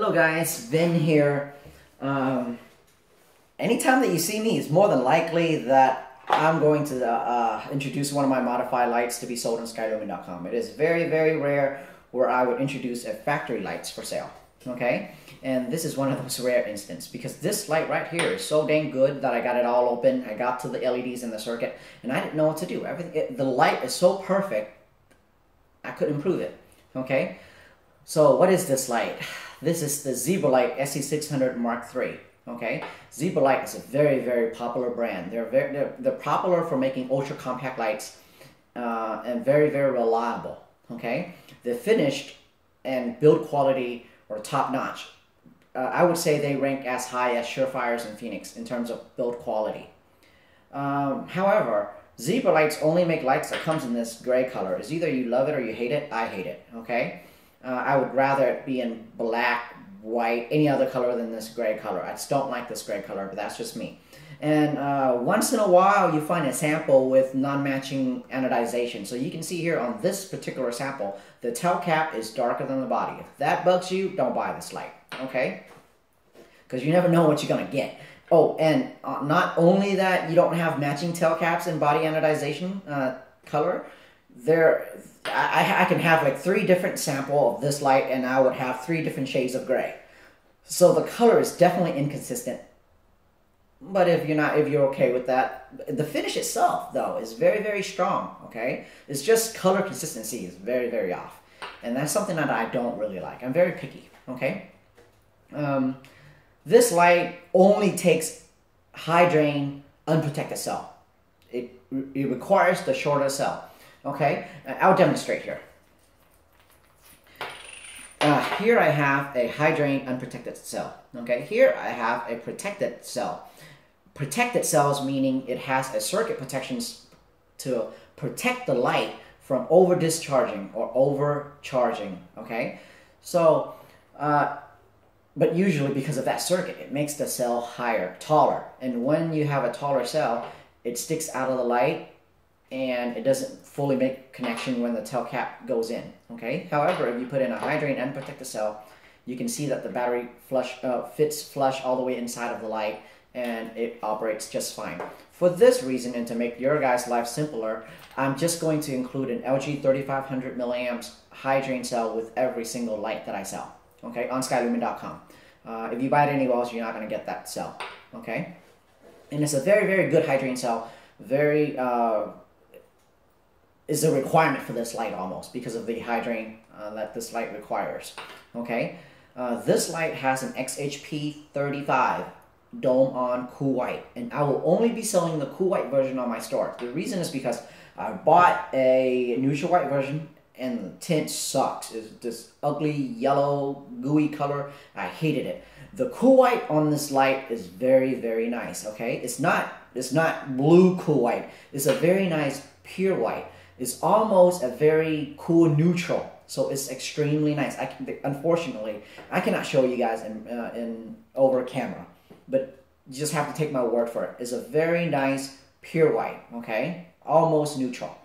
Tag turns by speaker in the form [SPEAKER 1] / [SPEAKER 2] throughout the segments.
[SPEAKER 1] Hello guys, Vin here. Anytime that you see me, it's more than likely that I'm going to introduce one of my modified lights to be sold on Skylumi.com. It is very, very rare where I would introduce a factory lights for sale, okay? And this is one of those rare instances because this light right here is so dang good that I got it all open. I got to the LEDs in the circuit and I didn't know what to do. The light is so perfect, I couldn't improve it, okay? So what is this light? This is the Zebralight SC600 Mark III. Okay, Zebralight is a very, very popular brand. They're popular for making ultra compact lights and very, very reliable. Okay, they're finished and build quality are top notch. I would say they rank as high as Surefires and Phoenix in terms of build quality. However, Zebralights only make lights that comes in this gray color. It's either you love it or you hate it. I hate it. Okay. I would rather it be in black, white, any other color than this gray color. I just don't like this gray color, but that's just me. And once in a while, you find a sample with non-matching anodization. So you can see here on this particular sample, the tail cap is darker than the body. If that bugs you, don't buy this light, okay? Because you never know what you're going to get. Oh, and not only that, you don't have matching tail caps and body anodization color. I can have like 3 different samples of this light and I would have 3 different shades of gray. So the color is definitely inconsistent. But if you're okay with that, the finish itself though is very, very strong, okay? It's just color consistency is very, very off. And that's something that I don't really like. I'm very picky, okay? This light only takes high drain, unprotected cell. It requires the shorter cell. Okay, I'll demonstrate here. Here I have a high drain unprotected cell. Okay, here I have a protected cell. Protected cells meaning it has a circuit protections to protect the light from over discharging or overcharging. Okay, so but usually because of that circuit, it makes the cell higher, taller, and when you have a taller cell, it sticks out of the light and it doesn't fully make connection when the tail cap goes in, okay? However, if you put in a high drain unprotected cell, you can see that the battery fits flush all the way inside of the light and it operates just fine. For this reason, and to make your guys' life simpler, I'm just going to include an LG3500mAh high drain cell with every single light that I sell, okay, on Skylumi.com. If you buy it anywhere else, you're not going to get that cell, okay? And it's a very, very good high drain cell, very is a requirement for this light almost because of the high drain that this light requires. Okay, this light has an XHP35 dome on cool white, and I will only be selling the cool white version on my store. The reason is because I bought a neutral white version and the tint sucks. It's this ugly yellow gooey color. I hated it. The cool white on this light is very, very nice. Okay, it's not blue cool white. It's a very nice pure white. It's almost a very cool neutral, so it's extremely nice. Unfortunately, I cannot show you guys in over camera, but you just have to take my word for it. It's a very nice pure white, okay, almost neutral.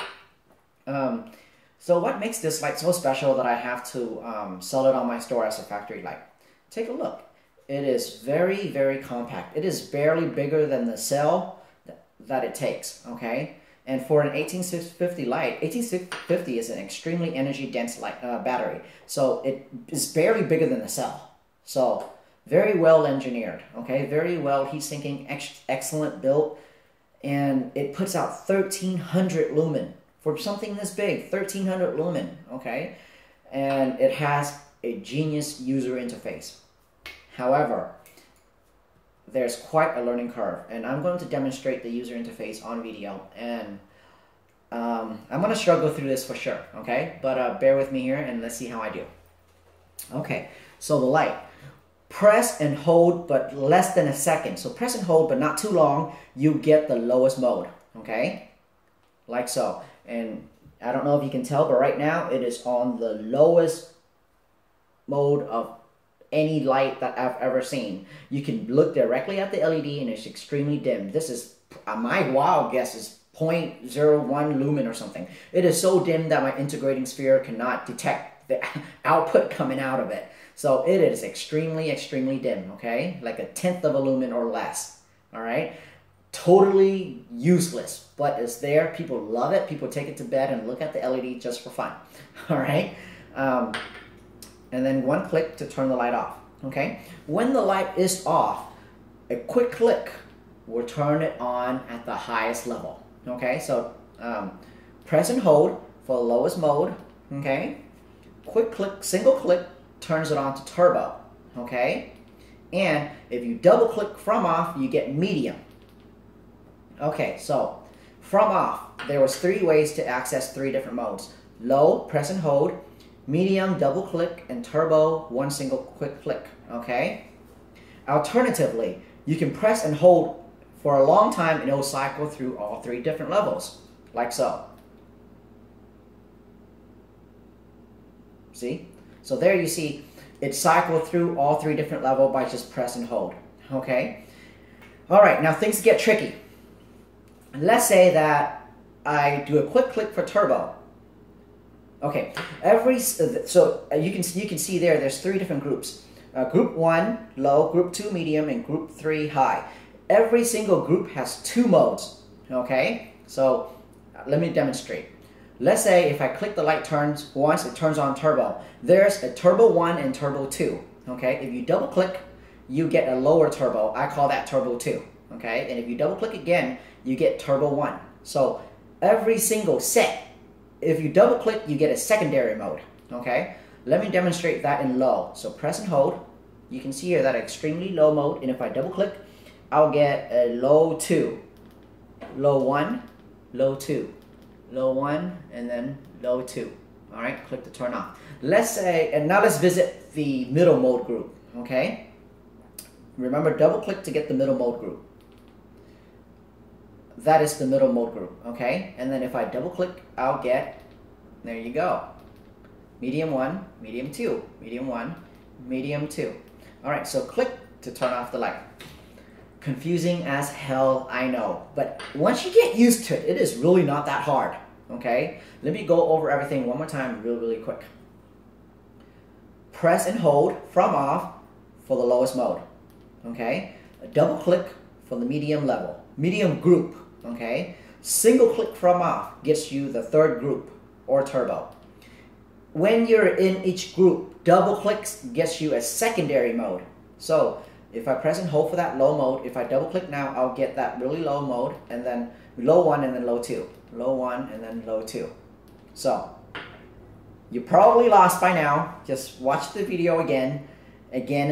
[SPEAKER 1] So what makes this light so special that I have to sell it on my store as a factory light? Take a look. It is very, very compact. It is barely bigger than the cell that it takes, okay? And for an 18650 light, 18650 is an extremely energy dense light, battery. So it is barely bigger than the cell. So very well engineered, okay? Very well heat sinking, excellent built. And it puts out 1300 lumen. For something this big, 1300 lumen, okay? And it has a genius user interface. However, there's quite a learning curve, and I'm going to demonstrate the user interface on video, and I'm going to struggle through this for sure, okay? But bear with me here, and let's see how I do. Okay, so the light. Press and hold, but less than a second. So press and hold, but not too long, you get the lowest mode, okay? Like so. And I don't know if you can tell, but right now it is on the lowest mode of any light that I've ever seen. You can look directly at the LED and it's extremely dim. This is, my wild guess is 0.01 lumen or something. It is so dim that my integrating sphere cannot detect the output coming out of it. So it is extremely, extremely dim, okay? Like a tenth of a lumen or less, all right? Totally useless, but it's there. People love it. People take it to bed and look at the LED just for fun, all right? And then one click to turn the light off, okay? When the light is off, a quick click will turn it on at the highest level, okay? So press and hold for the lowest mode, okay? Quick click, single click, turns it on to turbo, okay? And if you double click from off, you get medium. Okay, so from off, there was 3 ways to access 3 different modes. Low, press and hold, medium, double click, and turbo, one single quick click, okay? Alternatively, you can press and hold for a long time and it will cycle through all 3 different levels, like so. See? So there you see it cycled through all 3 different levels by just press and hold, okay? All right, now things get tricky. Let's say that I do a quick click for turbo. Okay, so you can see there's 3 different groups. Group 1, low, group 2, medium, and group 3, high. Every single group has 2 modes, okay? So let me demonstrate. Let's say if I click the light turns once, it turns on turbo. There's a turbo 1 and turbo 2, okay? If you double click, you get a lower turbo. I call that turbo 2, okay? And if you double click again, you get turbo 1. So every single set, if you double click, you get a secondary mode, okay? Let me demonstrate that in low. So press and hold. You can see here that extremely low mode, and if I double click, I'll get a low 2, low 1, low 2, low 1, and then low 2. All right, click to turn off. Let's say, and now let's visit the middle mode group, okay? Remember, double click to get the middle mode group. That is the middle mode group, okay? And then if I double click, I'll get, there you go, medium 1, medium 2, medium 1, medium 2. All right, so click to turn off the light. Confusing as hell, I know. But once you get used to it, it is really not that hard, okay? Let me go over everything one more time really quick. Press and hold from off for the lowest mode, okay? A double click for the medium level, medium group, okay? Single click from off gets you the 3rd group or turbo. When you're in each group, double clicks gets you a secondary mode. So if I press and hold for that low mode, if I double click now, I'll get that really low mode, and then low 1 and then low 2. Low 1 and then low 2. So you're probably lost by now. Just watch the video again and again,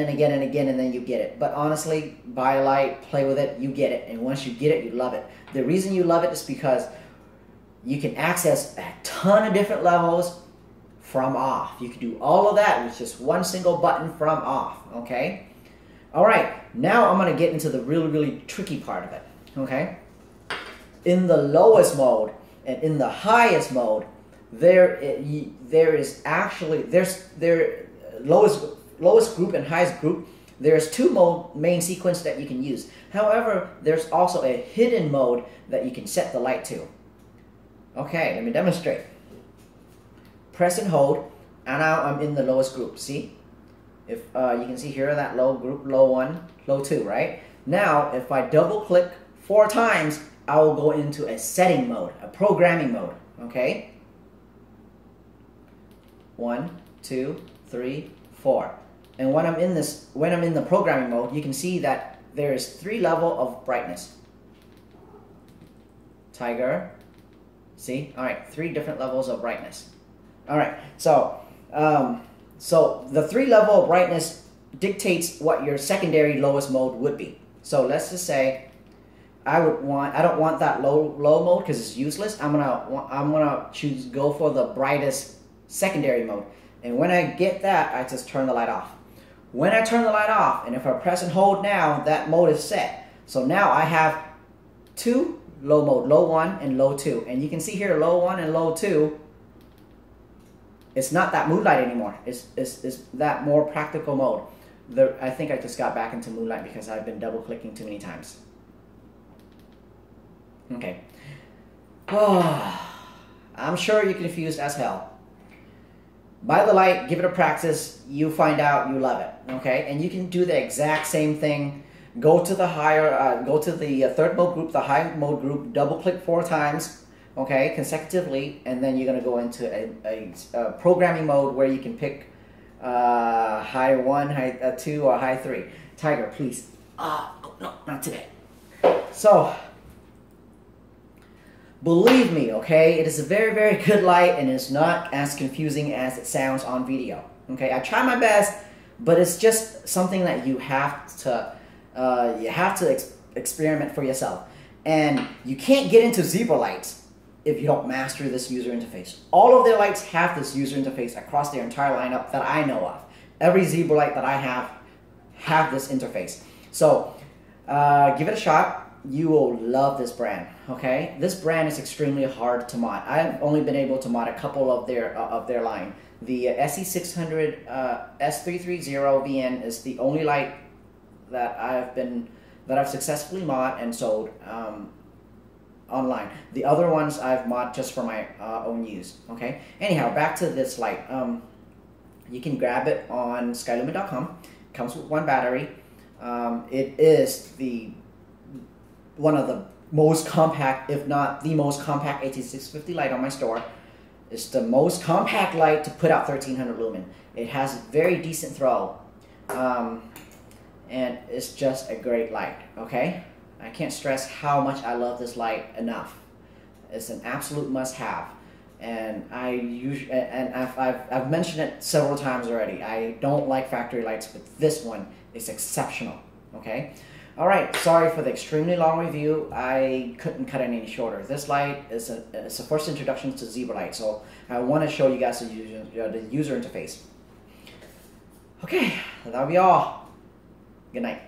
[SPEAKER 1] and then you get it. But honestly, buy a light, play with it, you get it. And once you get it, you love it. The reason you love it is because you can access a ton of different levels from off. You can do all of that with just one single button from off, okay? All right, now I'm gonna get into the really tricky part of it, okay? In the lowest mode and in the highest mode, lowest group and highest group, there's 2 main sequence that you can use. However, there's also a hidden mode that you can set the light to. Okay, let me demonstrate. Press and hold, and now I'm in the lowest group, see? If you can see here that low group, low 1, low 2, right? Now, if I double click 4 times, I will go into a setting mode, a programming mode, okay? 1, 2, 3, 4. And when I'm in the programming mode, you can see that there is 3 levels of brightness. Tiger, see? All right, 3 different levels of brightness. All right, so the 3 level of brightness dictates what your secondary lowest mode would be. So let's just say I don't want that low mode because it's useless. I'm gonna go for the brightest secondary mode. And when I get that, I just turn the light off. When I turn the light off, and if I press and hold now, that mode is set. So now I have 2 low mode, low 1 and low 2. And you can see here low 1 and low 2, it's not that moonlight anymore. It's that more practical mode. I think I just got back into moonlight because I've been double clicking too many times. Okay. Oh, I'm sure you're confused as hell. buy the light, give it a practice, you find out you love it, okay? And you can do the exact same thing. Go to the third mode group, the high mode group, double click 4 times, okay, consecutively, and then you're gonna go into a programming mode where you can pick high 1, high 2, or high 3. Tiger, please. No, not today. So, believe me, okay, it is a very, very good light, and it's not as confusing as it sounds on video. Okay, I try my best, but it's just something that you have to experiment for yourself. And you can't get into Zebralight if you don't master this user interface. All of their lights have this user interface across their entire lineup that I know of. Every Zebralight that I have this interface. So give it a shot. You will love this brand. Okay, this brand is extremely hard to mod. I've only been able to mod a couple of their line. The SC600 S330VN is the only light that I've successfully mod and sold online. The other ones I've mod just for my own use. Okay. Anyhow, back to this light. You can grab it on skylumen.com. Comes with 1 battery. It is one of the most compact, if not the most compact 8650 light on my store. It's the most compact light to put out 1300 lumen. It has very decent throw, and it's just a great light. Okay, I can't stress how much I love this light enough. It's an absolute must-have, and I've mentioned it several times already. I don't like factory lights, but this one is exceptional. Okay. All right, sorry for the extremely long review. I couldn't cut it any shorter. This light is a first introduction to Zebralight, so I want to show you guys the user interface. Okay, that'll be all. Good night.